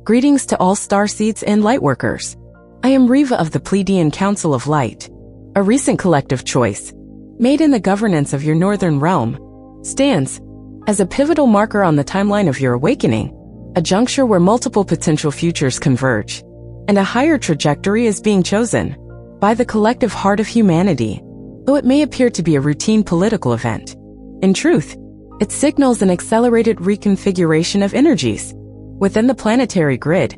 Greetings to all starseeds and lightworkers. I am Riva of the Pleiadian Council of Light. A recent collective choice, made in the governance of your northern realm, stands as a pivotal marker on the timeline of your awakening, a juncture where multiple potential futures converge, and a higher trajectory is being chosen by the collective heart of humanity. Though it may appear to be a routine political event, in truth, it signals an accelerated reconfiguration of energies within the planetary grid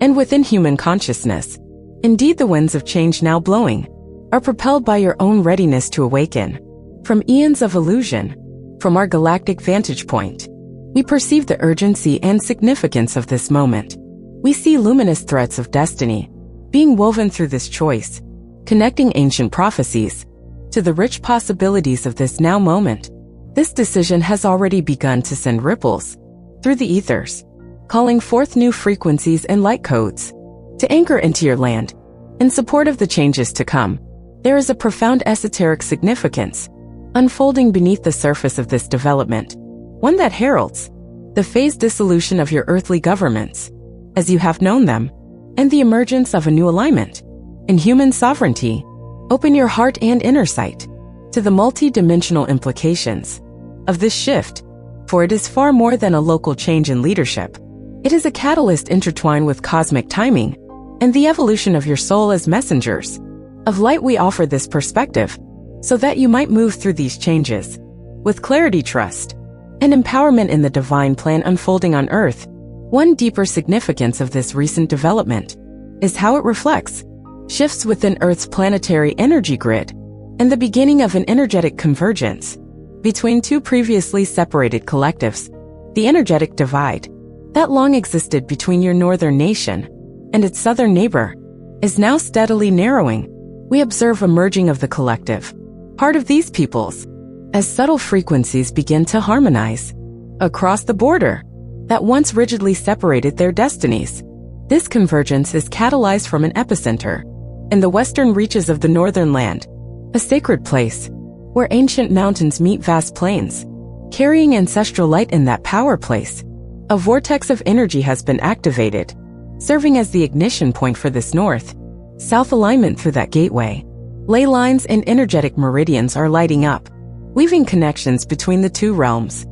and within human consciousness. Indeed, the winds of change now blowing are propelled by your own readiness to awaken. From eons of illusion, from our galactic vantage point, we perceive the urgency and significance of this moment. We see luminous threads of destiny being woven through this choice, connecting ancient prophecies to the rich possibilities of this now moment. This decision has already begun to send ripples through the ethers, calling forth new frequencies and light codes to anchor into your land in support of the changes to come. There is a profound esoteric significance unfolding beneath the surface of this development, one that heralds the phased dissolution of your earthly governments as you have known them, and the emergence of a new alignment in human sovereignty. Open your heart and inner sight to the multi-dimensional implications of this shift, for it is far more than a local change in leadership. It is a catalyst intertwined with cosmic timing and the evolution of your soul as messengers of light. We offer this perspective so that you might move through these changes with clarity, trust, and empowerment in the divine plan unfolding on Earth. One deeper significance of this recent development is how it reflects shifts within Earth's planetary energy grid and the beginning of an energetic convergence between two previously separated collectives. The energetic divide that long existed between your northern nation and its southern neighbor is now steadily narrowing. We observe a merging of the collective heart of these peoples as subtle frequencies begin to harmonize across the border that once rigidly separated their destinies. This convergence is catalyzed from an epicenter in the western reaches of the northern land, a sacred place where ancient mountains meet vast plains, carrying ancestral light. In that power place, a vortex of energy has been activated, serving as the ignition point for this north-south alignment. Through that gateway, ley lines and energetic meridians are lighting up, weaving connections between the two realms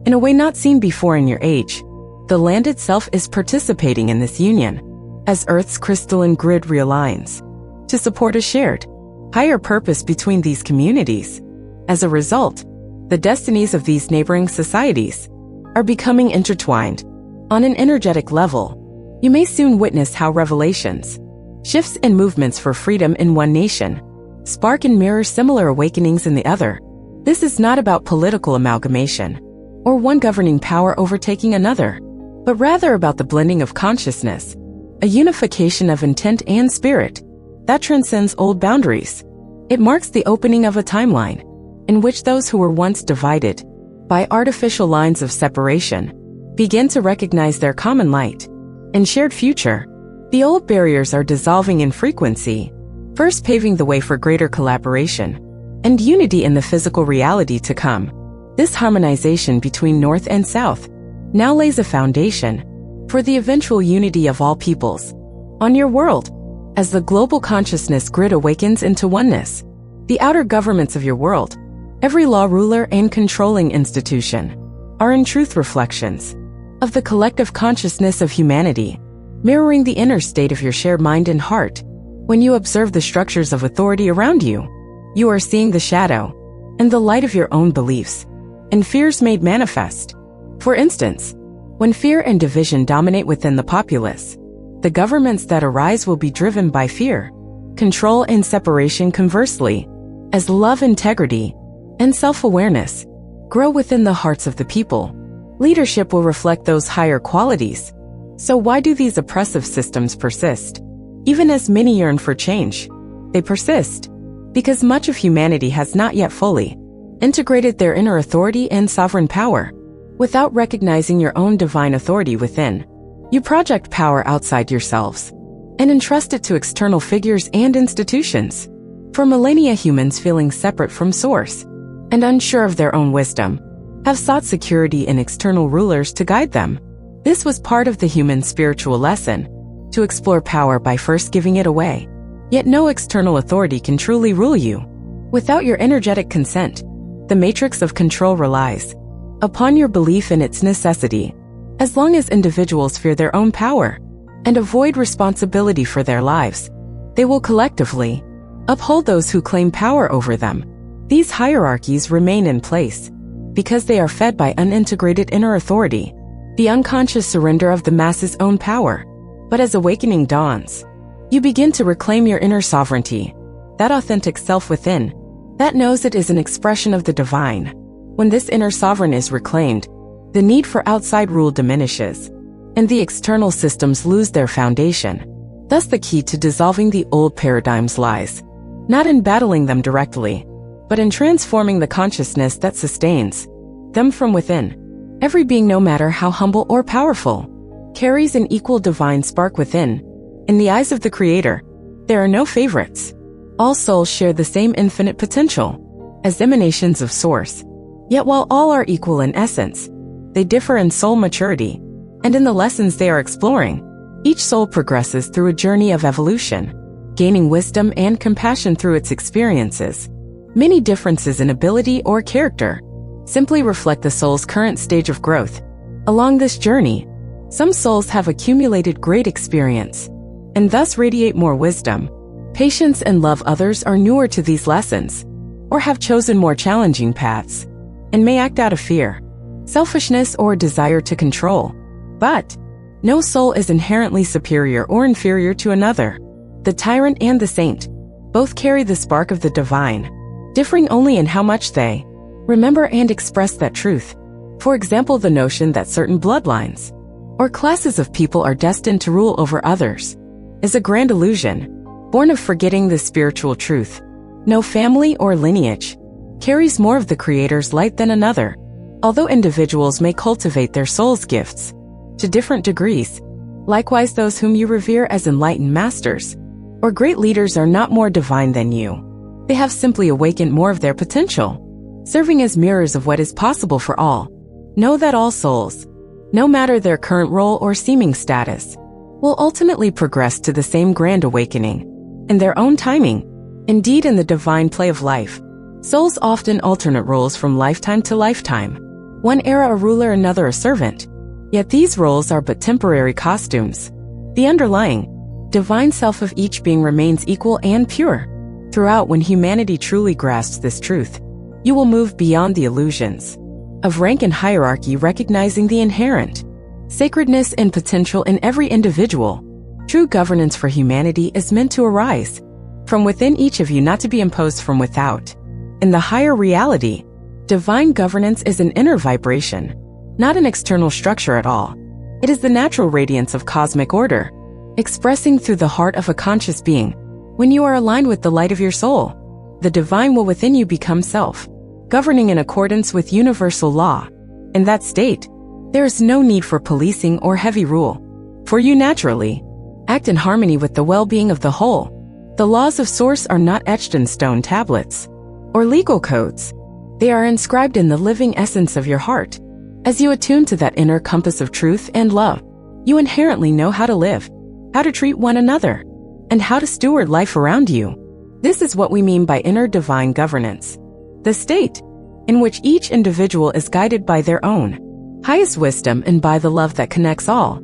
in a way not seen before in your age. The land itself is participating in this union as Earth's crystalline grid realigns to support a shared, higher purpose between these communities. As a result, the destinies of these neighboring societies are becoming intertwined on an energetic level. You may soon witness how revelations, shifts, and movements for freedom in one nation spark and mirror similar awakenings in the other. This is not about political amalgamation or one governing power overtaking another, but rather about the blending of consciousness, a unification of intent and spirit that transcends old boundaries. It marks the opening of a timeline in which those who were once divided by artificial lines of separation begin to recognize their common light and shared future. The old barriers are dissolving in frequency, first paving the way for greater collaboration and unity in the physical reality to come. This harmonization between North and South now lays a foundation for the eventual unity of all peoples on your world. As the global consciousness grid awakens into oneness, the outer governments of your world, every law, ruler, and controlling institution, are in truth reflections of the collective consciousness of humanity, mirroring the inner state of your shared mind and heart. When you observe the structures of authority around you, you are seeing the shadow and the light of your own beliefs and fears made manifest. For instance, when fear and division dominate within the populace, the governments that arise will be driven by fear, control, and separation. Conversely, as love, integrity, and self-awareness grow within the hearts of the people, leadership will reflect those higher qualities. So why do these oppressive systems persist? Even as many yearn for change, they persist because much of humanity has not yet fully integrated their inner authority and sovereign power. Without recognizing your own divine authority within, you project power outside yourselves and entrust it to external figures and institutions. For millennia, humans feeling separate from source and unsure of their own wisdom have sought security in external rulers to guide them. This was part of the human spiritual lesson, to explore power by first giving it away. Yet no external authority can truly rule you. Without your energetic consent, the matrix of control relies upon your belief in its necessity. As long as individuals fear their own power and avoid responsibility for their lives, they will collectively uphold those who claim power over them. These hierarchies remain in place because they are fed by unintegrated inner authority, the unconscious surrender of the masses' own power. But as awakening dawns, you begin to reclaim your inner sovereignty, that authentic self within, that knows it is an expression of the divine. When this inner sovereign is reclaimed, the need for outside rule diminishes, and the external systems lose their foundation. Thus the key to dissolving the old paradigms lies not in battling them directly, but in transforming the consciousness that sustains them from within. Every being, no matter how humble or powerful, carries an equal divine spark within. In the eyes of the Creator, there are no favorites. All souls share the same infinite potential as emanations of Source. Yet while all are equal in essence, they differ in soul maturity and in the lessons they are exploring. Each soul progresses through a journey of evolution, gaining wisdom and compassion through its experiences. Many differences in ability or character simply reflect the soul's current stage of growth. Along this journey, some souls have accumulated great experience and thus radiate more wisdom, patience, and love. Others are newer to these lessons or have chosen more challenging paths and may act out of fear, selfishness, or desire to control. But no soul is inherently superior or inferior to another. The tyrant and the saint both carry the spark of the divine, differing only in how much they remember and express that truth. For example, the notion that certain bloodlines or classes of people are destined to rule over others is a grand illusion, born of forgetting the spiritual truth. No family or lineage carries more of the Creator's light than another. Although individuals may cultivate their soul's gifts to different degrees, likewise those whom you revere as enlightened masters or great leaders are not more divine than you. They have simply awakened more of their potential, serving as mirrors of what is possible for all. Know that all souls, no matter their current role or seeming status, will ultimately progress to the same grand awakening in their own timing. Indeed, in the divine play of life, souls often alternate roles from lifetime to lifetime. One era a ruler, another a servant. Yet these roles are but temporary costumes. The underlying divine self of each being remains equal and pure. Throughout, when humanity truly grasps this truth, you will move beyond the illusions of rank and hierarchy, recognizing the inherent sacredness and potential in every individual. True governance for humanity is meant to arise from within each of you, not to be imposed from without. In the higher reality, divine governance is an inner vibration, not an external structure at all. It is the natural radiance of cosmic order, expressing through the heart of a conscious being. When you are aligned with the light of your soul, the divine will within you become self, governing in accordance with universal law. In that state, there is no need for policing or heavy rule, for you naturally act in harmony with the well-being of the whole. The laws of Source are not etched in stone tablets or legal codes. They are inscribed in the living essence of your heart. As you attune to that inner compass of truth and love, you inherently know how to live, how to treat one another, and how to steward life around you. This is what we mean by inner divine governance, the state in which each individual is guided by their own highest wisdom and by the love that connects all.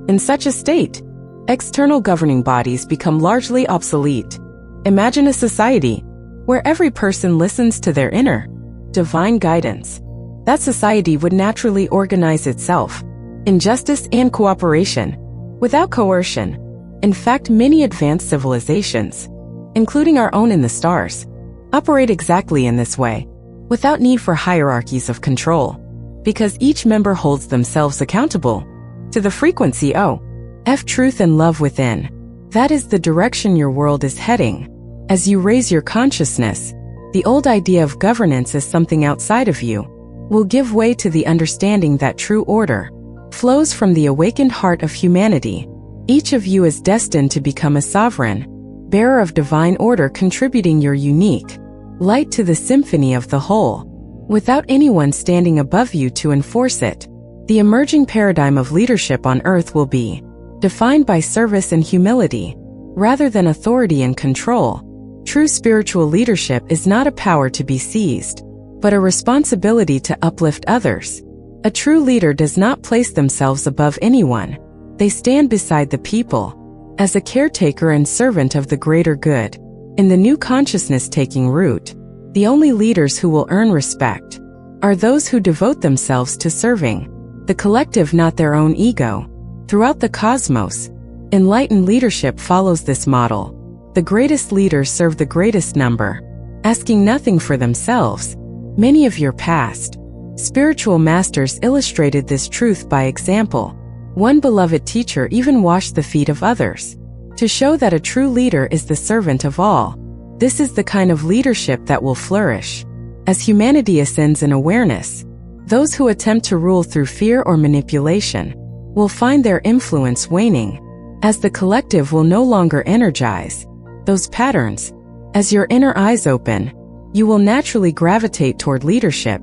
In such a state, external governing bodies become largely obsolete. Imagine a society where every person listens to their inner divine guidance. That society would naturally organize itself in justice and cooperation, without coercion. In fact, many advanced civilizations, including our own in the stars, operate exactly in this way, without need for hierarchies of control, because each member holds themselves accountable to the frequency of truth and love within. That is the direction your world is heading. As you raise your consciousness, the old idea of governance as something outside of you will give way to the understanding that true order flows from the awakened heart of humanity. Each of you is destined to become a sovereign bearer of divine order, contributing your unique light to the symphony of the whole, without anyone standing above you to enforce it. The emerging paradigm of leadership on Earth will be defined by service and humility, rather than authority and control. True spiritual leadership is not a power to be seized, but a responsibility to uplift others. A true leader does not place themselves above anyone. They stand beside the people, as a caretaker and servant of the greater good. In the new consciousness taking root, the only leaders who will earn respect are those who devote themselves to serving the collective, not their own ego. Throughout the cosmos, enlightened leadership follows this model. The greatest leaders serve the greatest number, asking nothing for themselves. Many of your past spiritual masters illustrated this truth by example. One beloved teacher even washed the feet of others, to show that a true leader is the servant of all. This is the kind of leadership that will flourish. As humanity ascends in awareness, those who attempt to rule through fear or manipulation will find their influence waning, as the collective will no longer energize those patterns. As your inner eyes open, you will naturally gravitate toward leadership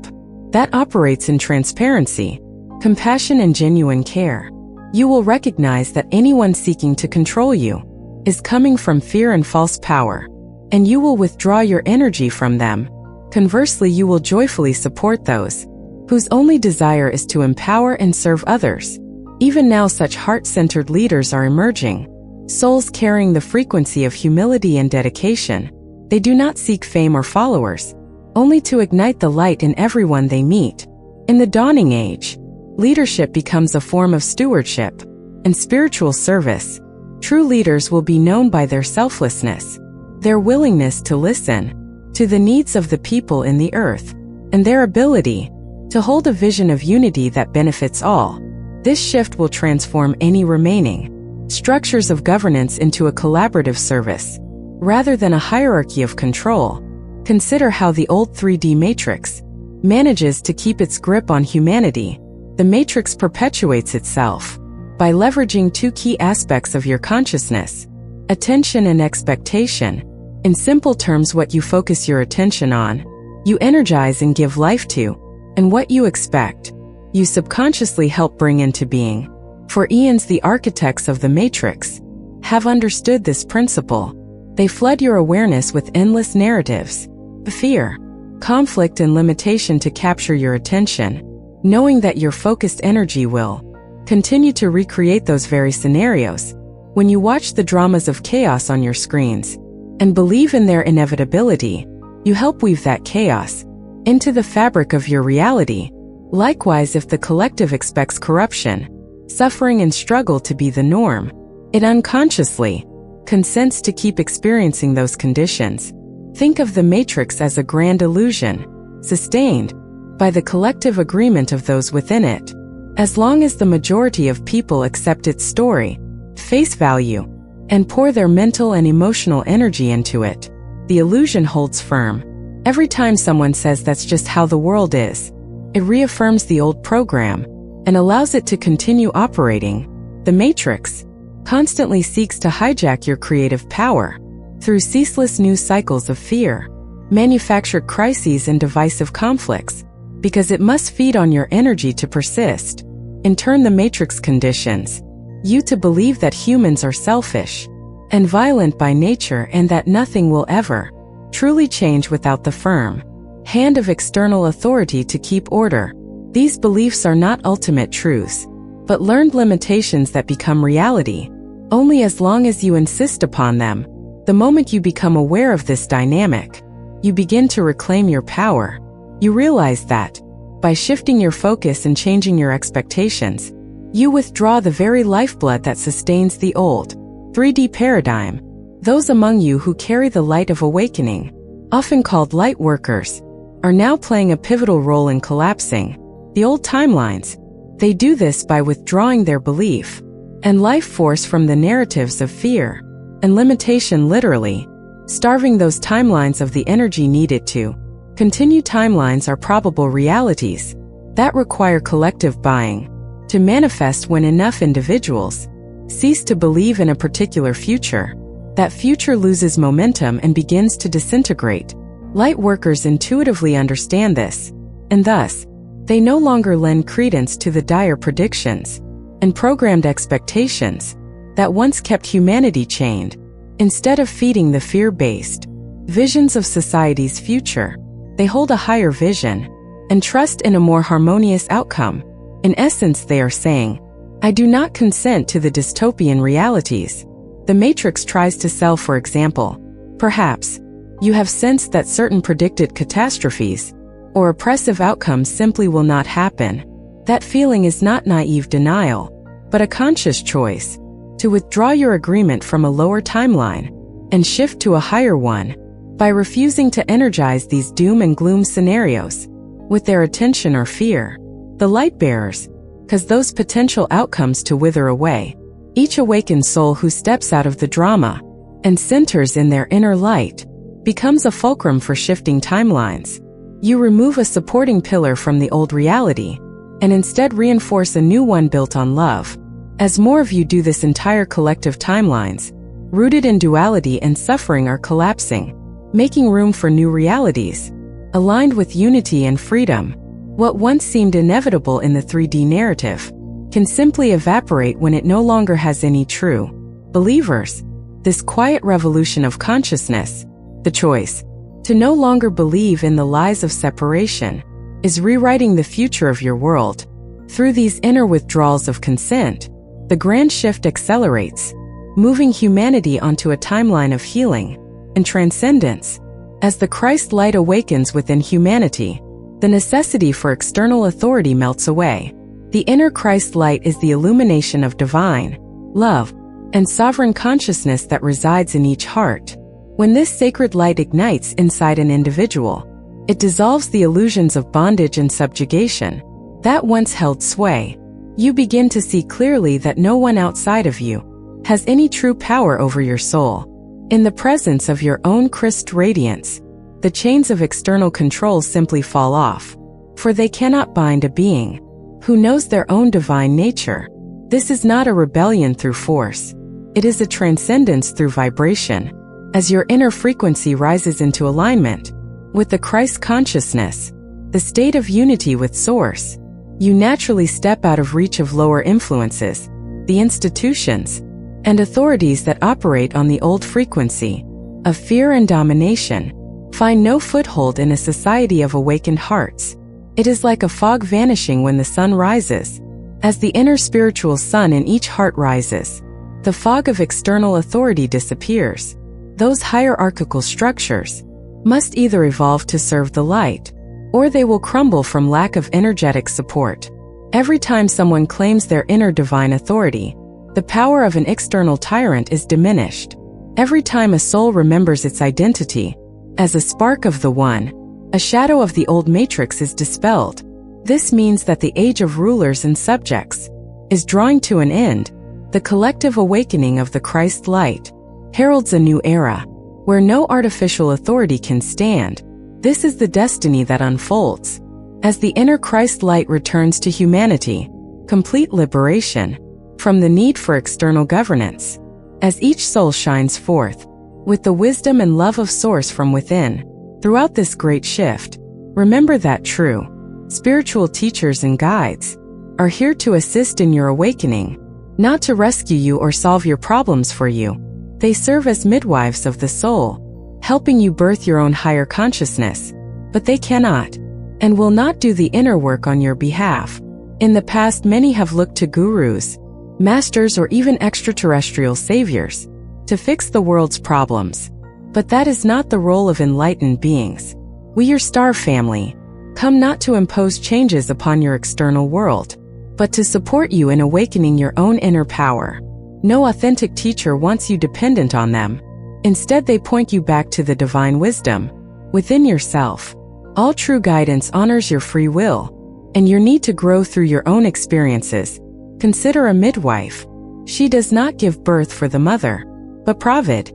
that operates in transparency, compassion, and genuine care. You will recognize that anyone seeking to control you is coming from fear and false power, and you will withdraw your energy from them. Conversely, you will joyfully support those whose only desire is to empower and serve others. Even now, such heart-centered leaders are emerging, souls carrying the frequency of humility and dedication. They do not seek fame or followers, only to ignite the light in everyone they meet. In the dawning age, leadership becomes a form of stewardship and spiritual service. True leaders will be known by their selflessness, their willingness to listen to the needs of the people in the earth, and their ability to hold a vision of unity that benefits all. This shift will transform any remaining structures of governance into a collaborative service, rather than a hierarchy of control. Consider how the old 3D matrix manages to keep its grip on humanity. The matrix perpetuates itself by leveraging two key aspects of your consciousness: attention and expectation. In simple terms, what you focus your attention on, you energize and give life to, and what you expect, you subconsciously help bring into being. For eons, the architects of the matrix have understood this principle. They flood your awareness with endless narratives, fear, conflict, and limitation to capture your attention, knowing that your focused energy will continue to recreate those very scenarios. When you watch the dramas of chaos on your screens and believe in their inevitability, you help weave that chaos into the fabric of your reality. Likewise, if the collective expects corruption, suffering, and struggle to be the norm, it unconsciously consents to keep experiencing those conditions. Think of the matrix as a grand illusion, sustained by the collective agreement of those within it. As long as the majority of people accept its story, face value, and pour their mental and emotional energy into it, the illusion holds firm. Every time someone says that's just how the world is, it reaffirms the old program and allows it to continue operating. The matrix constantly seeks to hijack your creative power through ceaseless news cycles of fear, manufactured crises, and divisive conflicts, because it must feed on your energy to persist. In turn, the matrix conditions you to believe that humans are selfish and violent by nature, and that nothing will ever truly change without the firm hand of external authority to keep order. These beliefs are not ultimate truths, but learned limitations that become reality only as long as you insist upon them. The moment you become aware of this dynamic, you begin to reclaim your power. You realize that, by shifting your focus and changing your expectations, you withdraw the very lifeblood that sustains the old 3D paradigm. Those among you who carry the light of awakening, often called Lightworkers, are now playing a pivotal role in collapsing the old timelines. They do this by withdrawing their belief and life force from the narratives of fear and limitation, literally starving those timelines of the energy needed to continue. Timelines are probable realities that require collective buying to manifest. When enough individuals cease to believe in a particular future, that future loses momentum and begins to disintegrate. Lightworkers intuitively understand this, and thus, They no longer lend credence to the dire predictions and programmed expectations that once kept humanity chained. Instead of feeding the fear-based visions of society's future, they hold a higher vision and trust in a more harmonious outcome. In essence, they are saying, I do not consent to the dystopian realities the Matrix tries to sell. For example, perhaps you have sensed that certain predicted catastrophes or oppressive outcomes simply will not happen. That feeling is not naive denial, but a conscious choice to withdraw your agreement from a lower timeline and shift to a higher one. By refusing to energize these doom and gloom scenarios with their attention or fear, the light bearers cause those potential outcomes to wither away. Each awakened soul who steps out of the drama and centers in their inner light becomes a fulcrum for shifting timelines. You remove a supporting pillar from the old reality and instead reinforce a new one built on love. As more of you do this, entire collective timelines, rooted in duality and suffering, are collapsing, making room for new realities, aligned with unity and freedom. What once seemed inevitable in the 3D narrative can simply evaporate when it no longer has any true believers. This quiet revolution of consciousness, the choice to no longer believe in the lies of separation, is rewriting the future of your world. Through these inner withdrawals of consent, the grand shift accelerates, moving humanity onto a timeline of healing and transcendence. As the Christ light awakens within humanity, the necessity for external authority melts away. The inner Christ light is the illumination of divine love and sovereign consciousness that resides in each heart. When this sacred light ignites inside an individual, it dissolves the illusions of bondage and subjugation that once held sway. You begin to see clearly that no one outside of you has any true power over your soul. In the presence of your own Christ radiance, the chains of external control simply fall off, for they cannot bind a being who knows their own divine nature. This is not a rebellion through force. It is a transcendence through vibration. As your inner frequency rises into alignment with the Christ consciousness, the state of unity with Source, you naturally step out of reach of lower influences, the institutions and authorities that operate on the old frequency of fear and domination. Find no foothold in a society of awakened hearts. It is like a fog vanishing when the sun rises. As the inner spiritual sun in each heart rises, the fog of external authority disappears. Those hierarchical structures must either evolve to serve the light, or they will crumble from lack of energetic support. Every time someone claims their inner divine authority, the power of an external tyrant is diminished. Every time a soul remembers its identity as a spark of the One, a shadow of the old matrix is dispelled. This means that the age of rulers and subjects is drawing to an end. The collective awakening of the Christ light heralds a new era, where no artificial authority can stand. This is the destiny that unfolds as the inner Christ light returns to humanity, complete liberation from the need for external governance. As each soul shines forth with the wisdom and love of Source from within, throughout this great shift, remember that true spiritual teachers and guides are here to assist in your awakening, not to rescue you or solve your problems for you. They serve as midwives of the soul, helping you birth your own higher consciousness, but they cannot and will not do the inner work on your behalf. In the past, many have looked to gurus, masters, or even extraterrestrial saviors to fix the world's problems. But that is not the role of enlightened beings. We, your star family, come not to impose changes upon your external world, but to support you in awakening your own inner power. No authentic teacher wants you dependent on them. Instead, they point you back to the divine wisdom within yourself. All true guidance honors your free will and your need to grow through your own experiences. Consider a midwife. She does not give birth for the mother, but provide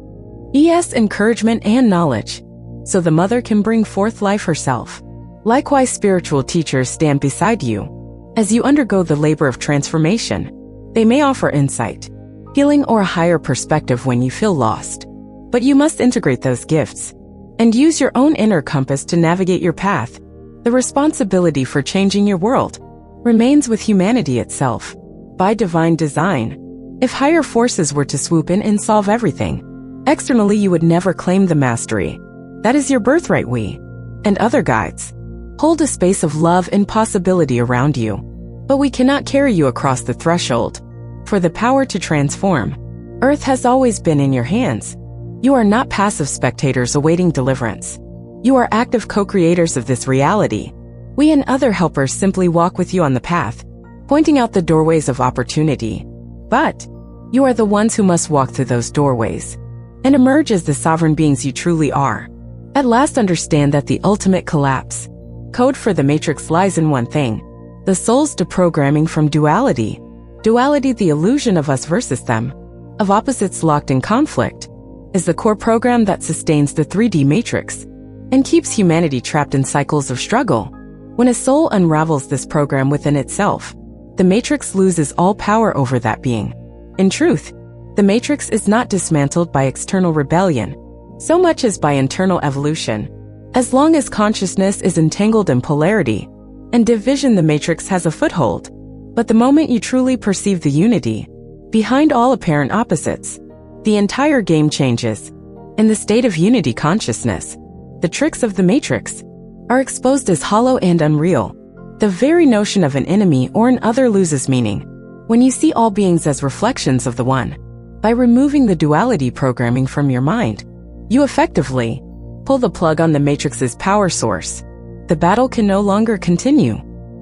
encouragement and knowledge, so the mother can bring forth life herself. Likewise, spiritual teachers stand beside you as you undergo the labor of transformation. They may offer insight, healing, or a higher perspective when you feel lost. But you must integrate those gifts and use your own inner compass to navigate your path. The responsibility for changing your world remains with humanity itself. By divine design, if higher forces were to swoop in and solve everything, externally you would never claim the mastery. That is your birthright. We, and other guides, hold a space of love and possibility around you. But we cannot carry you across the threshold. For the power to transform, Earth has always been in your hands. You are not passive spectators awaiting deliverance. You are active co-creators of this reality. We and other helpers simply walk with you on the path, pointing out the doorways of opportunity. But you are the ones who must walk through those doorways and emerge as the sovereign beings you truly are. At last understand that the ultimate collapse code for the matrix lies in one thing: the soul's deprogramming from duality. Duality, the illusion of us versus them, of opposites locked in conflict, is the core program that sustains the 3D matrix and keeps humanity trapped in cycles of struggle. When a soul unravels this program within itself, the matrix loses all power over that being. In truth, the matrix is not dismantled by external rebellion so much as by internal evolution. As long as consciousness is entangled in polarity and division, the matrix has a foothold. But the moment you truly perceive the unity behind all apparent opposites, the entire game changes. In the state of unity consciousness, the tricks of the matrix are exposed as hollow and unreal. The very notion of an enemy or an other loses meaning when you see all beings as reflections of the one. By removing the duality programming from your mind, you effectively pull the plug on the matrix's power source. The battle can no longer continue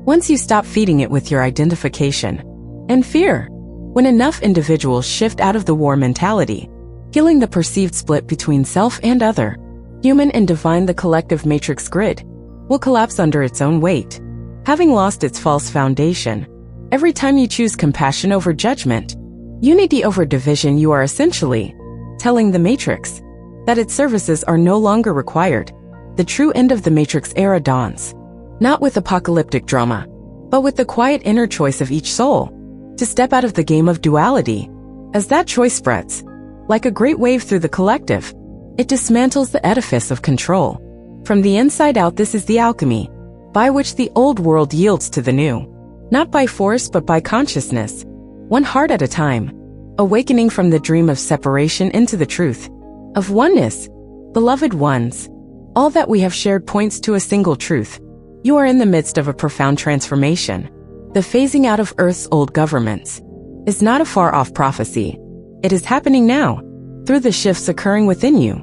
once you stop feeding it with your identification and fear. When enough individuals shift out of the war mentality, healing the perceived split between self and other, human and divine, the collective matrix grid will collapse under its own weight, having lost its false foundation. Every time you choose compassion over judgment, unity over division, you are essentially telling the matrix that its services are no longer required. The true end of the matrix era dawns, not with apocalyptic drama, but with the quiet inner choice of each soul to step out of the game of duality. As that choice spreads, like a great wave through the collective, it dismantles the edifice of control. From the inside out, this is the alchemy by which the old world yields to the new, not by force but by consciousness, one heart at a time, awakening from the dream of separation into the truth of oneness. Beloved ones, all that we have shared points to a single truth. You are in the midst of a profound transformation. The phasing out of Earth's old governments is not a far-off prophecy. It is happening now, through the shifts occurring within you.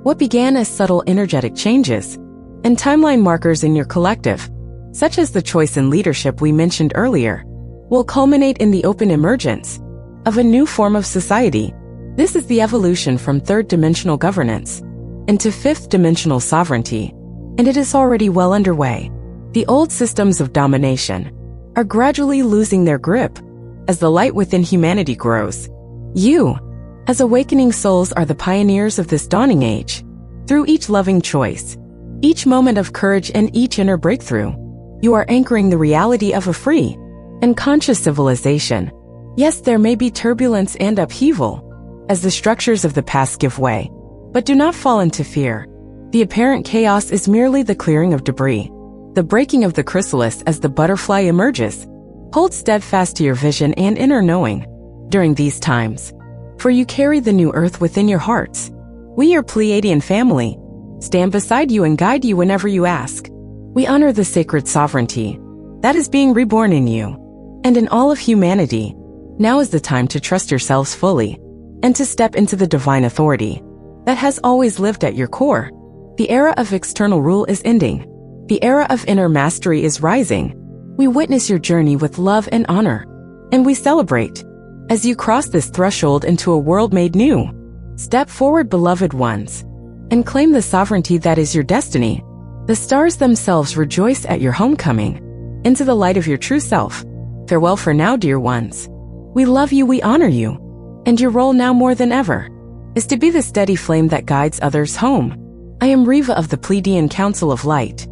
What began as subtle energetic changes and timeline markers in your collective, such as the choice in leadership we mentioned earlier, will culminate in the open emergence of a new form of society. This is the evolution from third-dimensional governance into fifth-dimensional sovereignty, and it is already well underway. The old systems of domination are gradually losing their grip as the light within humanity grows. You, as awakening souls, are the pioneers of this dawning age. Through each loving choice, each moment of courage, and each inner breakthrough, you are anchoring the reality of a free and conscious civilization. Yes, there may be turbulence and upheaval as the structures of the past give way, but do not fall into fear. The apparent chaos is merely the clearing of debris, the breaking of the chrysalis as the butterfly emerges. Hold steadfast to your vision and inner knowing during these times, for you carry the new earth within your hearts. We, your Pleiadian family, stand beside you and guide you whenever you ask. We honor the sacred sovereignty that is being reborn in you and in all of humanity. Now is the time to trust yourselves fully and to step into the divine authority that has always lived at your core. The era of external rule is ending. The era of inner mastery is rising. We witness your journey with love and honor, and we celebrate as you cross this threshold into a world made new. Step forward, beloved ones, and claim the sovereignty that is your destiny. The stars themselves rejoice at your homecoming into the light of your true self. Farewell for now, dear ones. We love you, we honor you, and your role now more than ever is to be the steady flame that guides others home. I am Riva of the Pleiadian Council of Light.